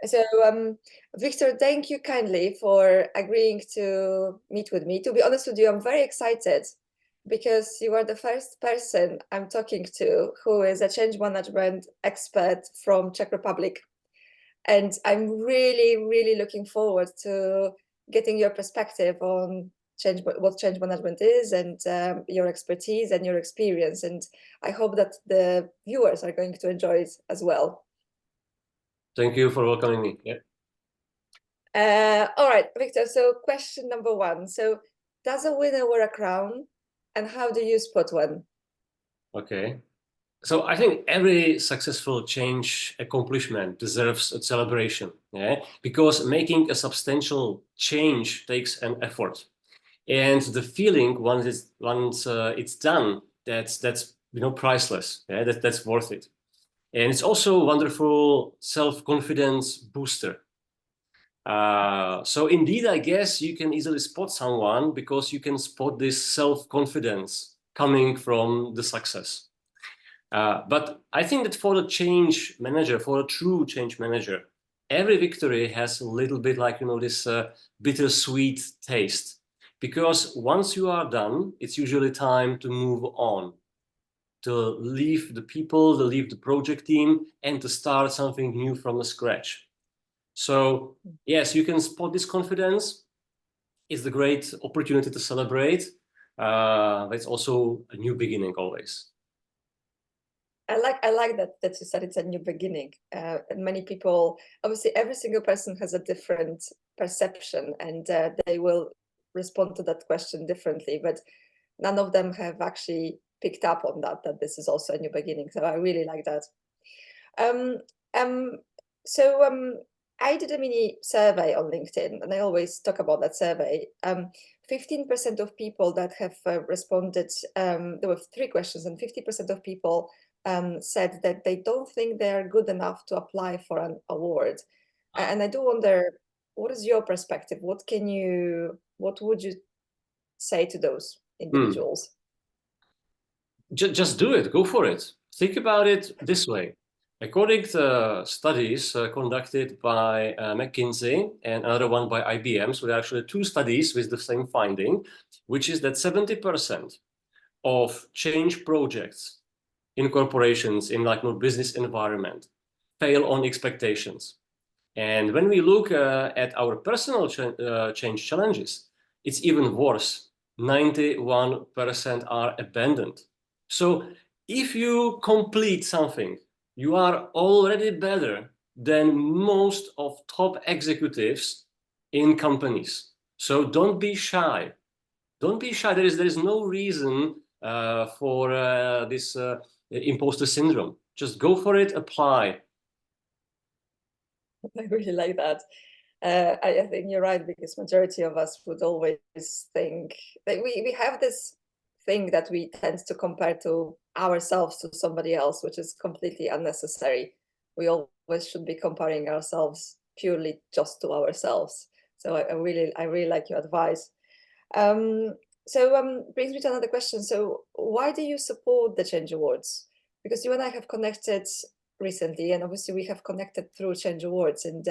So, Viktor, thank you kindly for agreeing to meet with me. To be honest with you, I'm very excited because you are the first person I'm talking to who is a change management expert from Czech Republic. And I'm really, really looking forward to getting your perspective on what change management is, and your expertise and your experience. And I hope that the viewers are going to enjoy it as well. Thank you for welcoming me. Yeah. All right, Viktor. So question number one. So does a winner wear a crown, and how do you spot one? Okay. So I think every successful change accomplishment deserves a celebration, yeah? Because making a substantial change takes an effort. And the feeling once it's done, that's priceless. Yeah? That's worth it. And it's also a wonderful self-confidence booster. So indeed, I guess you can easily spot someone because you can spot this self-confidence coming from the success. But I think that for the change manager, for a true change manager, every victory has a little bit like, this bittersweet taste. Because once you are done, it's usually time to move on, to leave the people, to leave the project team, and to start something new from the scratch. So yes, you can spot this confidence. It's a great opportunity to celebrate. It's also a new beginning always. I like that you said it's a new beginning. And many people, obviously, every single person has a different perception, and they will respond to that question differently. But none of them have actually picked up on that this is also a new beginning. So I really like that. I did a mini survey on LinkedIn, and I always talk about that survey. 15% of people that have responded, there were 3 questions, and 50% of people said that they don't think they are good enough to apply for an award. And I do wonder, what is your perspective? What would you say to those individuals? Just do it, go for it. Think about it this way. According to studies conducted by McKinsey and another one by IBM, so there are actually 2 studies with the same finding, which is that 70% of change projects in corporations in business environment fail on expectations. And when we look at our personal change challenges, it's even worse. 91% are abandoned. So if you complete something, you are already better than most of top executives in companies. So don't be shy. Don't be shy. There is no reason for this imposter syndrome. Just go for it, apply. I really like that. I think you're right, because majority of us would always think that we have this thing that we tend to compare to ourselves to somebody else, which is completely unnecessary. We always should be comparing ourselves purely just to ourselves. So I really like your advice. Brings me to another question. So why do you support the Change Awards? Because you and I have connected recently, and obviously we have connected through Change Awards, and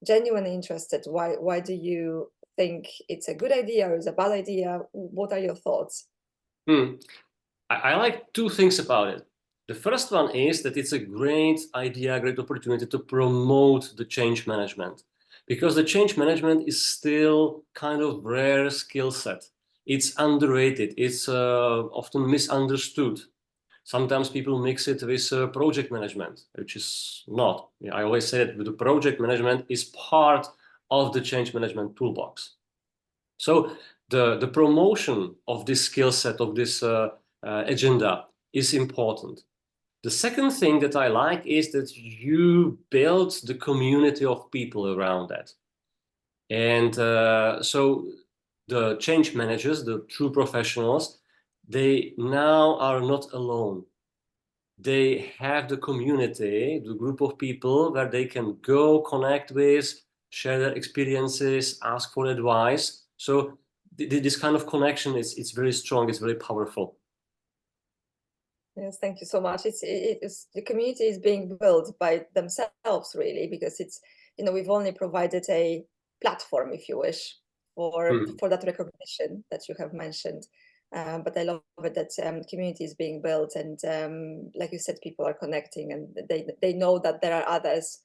genuinely interested. Why do you think it's a good idea or is a bad idea? What are your thoughts? I like 2 things about it. The first one is that it's a great idea, great opportunity to promote the change management, because the change management is still kind of rare skill set. It's underrated. It's often misunderstood. Sometimes people mix it with project management, which is not. I always say that the project management is part of the change management toolbox. So the promotion of this skill set, of this agenda is important. The second thing that I like is that you build the community of people around that. And so the change managers, the true professionals, they now are not alone. They have the community, the group of people where they can go connect with, share their experiences, ask for advice. So this kind of connection it's very strong, it's very powerful. Yes, thank you so much. It's the community is being built by themselves, really, because it's, you know, we've only provided a platform, if you wish, Hmm. for that recognition that you have mentioned. But I love it that community is being built, and like you said, people are connecting, and they know that there are others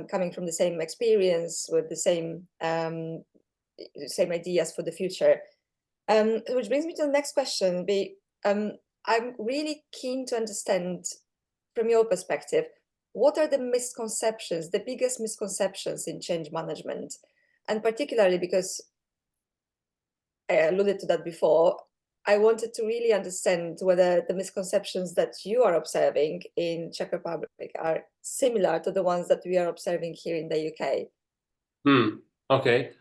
coming from the same experience with the same ideas for the future. Which brings me to the next question. I'm really keen to understand from your perspective, what are the misconceptions, the biggest misconceptions in change management? And particularly because I alluded to that before, I wanted to really understand whether the misconceptions that you are observing in Czech Republic are similar to the ones that we are observing here in the UK. Okay.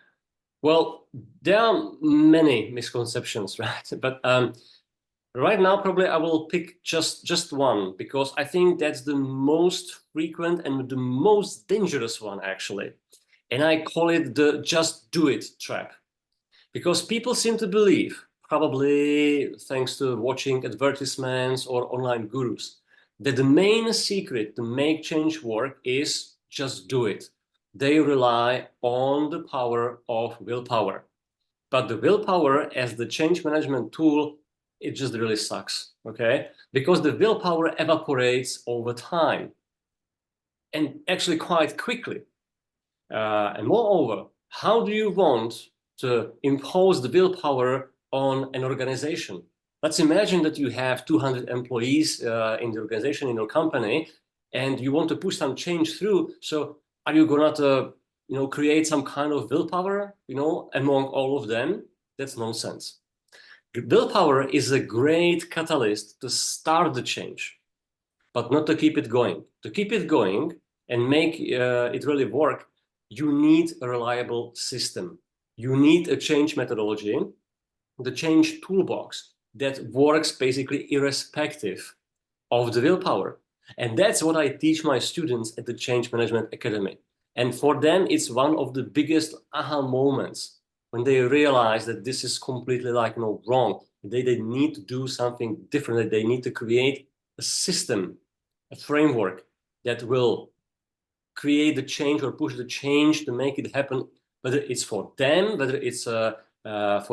Well, there are many misconceptions, right? But right now, probably I will pick just one because I think that's the most frequent and the most dangerous one, actually. And I call it the just do it trap. Because people seem to believe, probably thanks to watching advertisements or online gurus, that the main secret to make change work is just do it. They rely on the power of willpower. But the willpower as the change management tool, it just really sucks, okay? Because the willpower evaporates over time and actually quite quickly. And moreover, how do you want to impose the willpower on an organization? Let's imagine that you have 200 employees in the organization, in your company, and you want to push some change through. So are you going to, create some kind of willpower, among all of them? That's nonsense. Willpower is a great catalyst to start the change, but not to keep it going. To keep it going and make it really work, you need a reliable system. You need a change methodology, the change toolbox that works basically irrespective of the willpower. And that's what I teach my students at the Change Management Academy. And for them, it's one of the biggest aha moments when they realize that this is completely wrong. They need to do something different, that they need to create a system, a framework that will create the change or push the change to make it happen, whether it's for them, whether it's for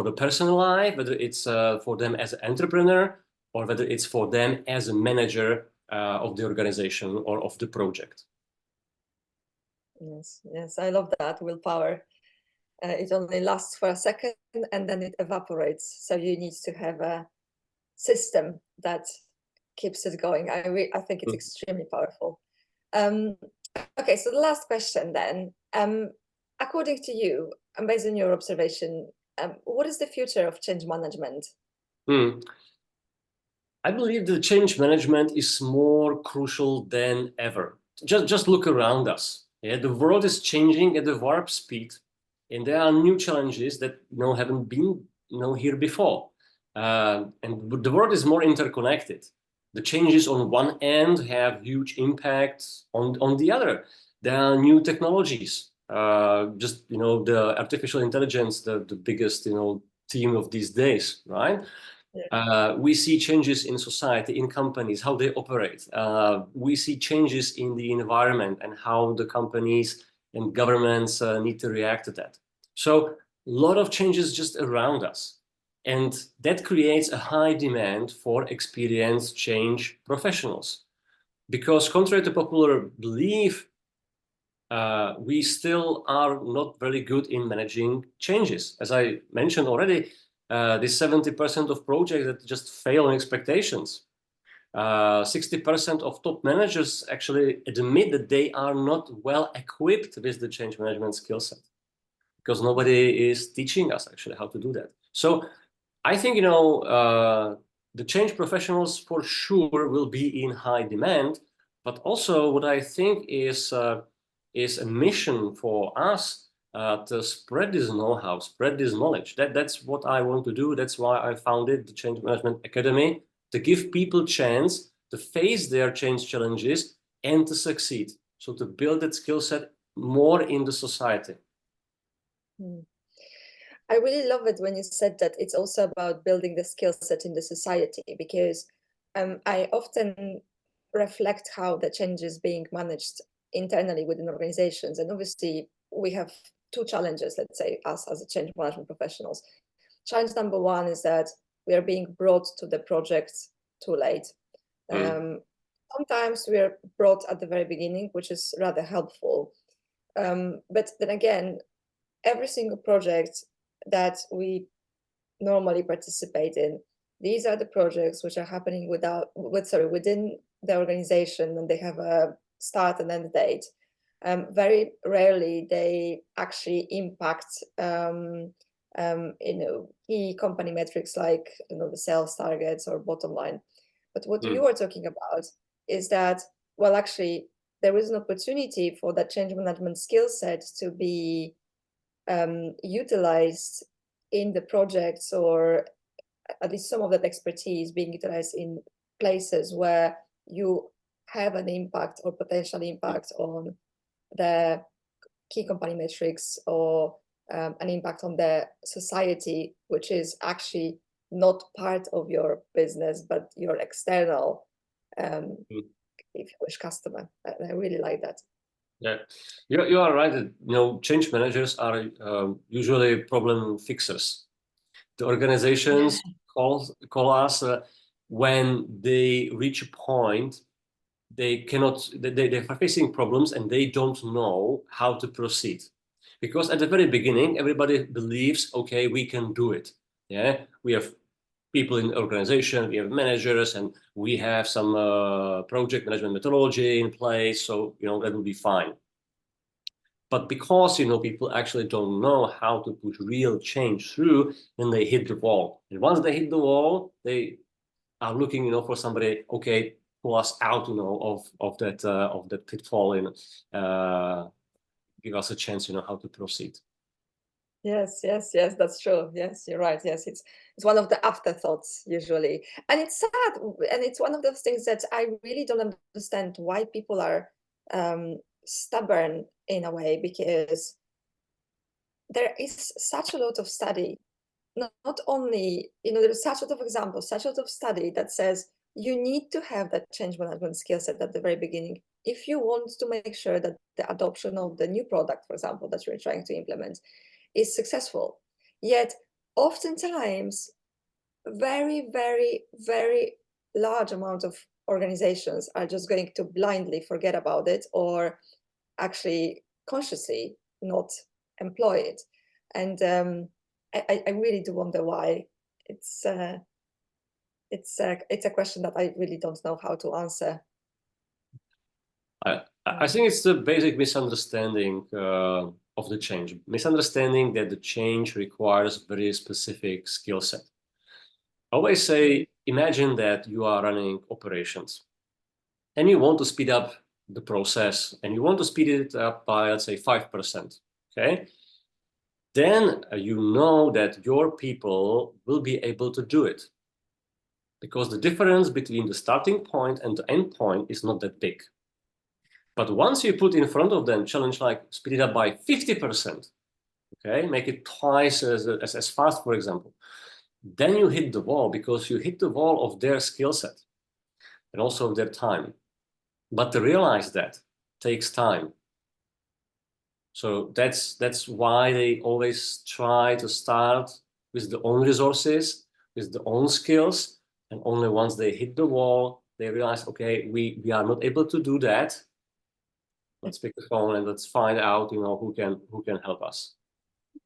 the personal life, whether it's for them as an entrepreneur, or whether it's for them as a manager of the organization or of the project. Yes, yes, I love that willpower. It only lasts for a second and then it evaporates. So you need to have a system that keeps it going. I think it's extremely powerful. Okay, so the last question then. According to you, and based on your observation, what is the future of change management? I believe that change management is more crucial than ever. Just look around us. Yeah, the world is changing at a warp speed, and there are new challenges that haven't been here before. And the world is more interconnected. The changes on one end have huge impact on the other. There are new technologies. The artificial intelligence, the biggest theme of these days, right? We see changes in society, in companies, how they operate. We see changes in the environment and how the companies and governments need to react to that. So a lot of changes just around us. And that creates a high demand for experienced change professionals. Because contrary to popular belief, we still are not very good in managing changes. As I mentioned already, this 70% of projects that just fail on expectations. 60% of top managers actually admit that they are not well equipped with the change management skill set because nobody is teaching us actually how to do that. So I think, the change professionals for sure will be in high demand, but also what I think is a mission for us to spread this know-how, spread this knowledge. That's what I want to do. That's why I founded the Change Management Academy, to give people chance to face their change challenges and to succeed. So to build that skill set more in the society. I really love it when you said that it's also about building the skill set in the society, because I often reflect how the change is being managed internally within organizations. And obviously, we have two challenges, let's say, us as a change management professionals. Challenge number one is that we are being brought to the project too late. Sometimes we are brought at the very beginning, which is rather helpful. But then again, every single project that we normally participate in, these are the projects which are happening within the organization, and they have a start and end date. Very rarely they actually impact key company metrics like the sales targets or bottom line. But what you are talking about is that, well, actually, there is an opportunity for that change management skill set to be utilized in the projects, or at least some of that expertise being utilized in places where you have an impact or potential impact on the key company metrics, or an impact on the society, which is actually not part of your business, but your external, if you wish, customer. I really like that. Yeah, you are right. Change managers are usually problem fixers. The organizations call us when they reach a point they are facing problems and they don't know how to proceed. Because at the very beginning, everybody believes, okay, we can do it. Yeah, we have people in the organization, we have managers, and we have some project management methodology in place, so that will be fine. But because people actually don't know how to put real change through, then they hit the wall. And once they hit the wall, they are looking for somebody, okay, pull us out of that pitfall, and give us a chance how to proceed. Yes, that's true. Yes, you're right. Yes, it's one of the afterthoughts usually, and it's sad, and it's one of those things that I really don't understand why people are stubborn in a way, because there is such a lot of study, not only there's such a lot of examples, such a lot of study that says you need to have that change management skill set at the very beginning if you want to make sure that the adoption of the new product, for example, that you're trying to implement is successful. Yet oftentimes very, very, very large amount of organizations are just going to blindly forget about it, or actually consciously not employ it. And I really do wonder why. It's a question that I really don't know how to answer. I think it's the basic misunderstanding of the change. Misunderstanding that the change requires very specific skill set. I always say, imagine that you are running operations and you want to speed up the process, and you want to speed it up by, let's say, 5%. Okay. Then you know that your people will be able to do it, because the difference between the starting point and the end point is not that big. But once you put in front of them challenge like speed it up by 50%, okay, make it twice as fast, for example, then you hit the wall, because you hit the wall of their skill set and also their time. But to realize that takes time. So that's why they always try to start with their own resources, with their own skills, and only once they hit the wall, they realize, okay, we are not able to do that. Let's pick the phone and let's find out, who can help us.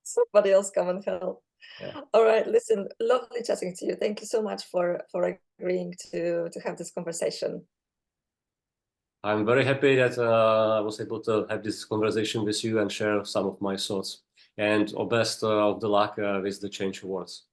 Somebody else come and help. Yeah. All right, listen, lovely chatting to you. Thank you so much for agreeing to have this conversation. I'm very happy that I was able to have this conversation with you and share some of my thoughts. And all best of the luck with the Change Awards.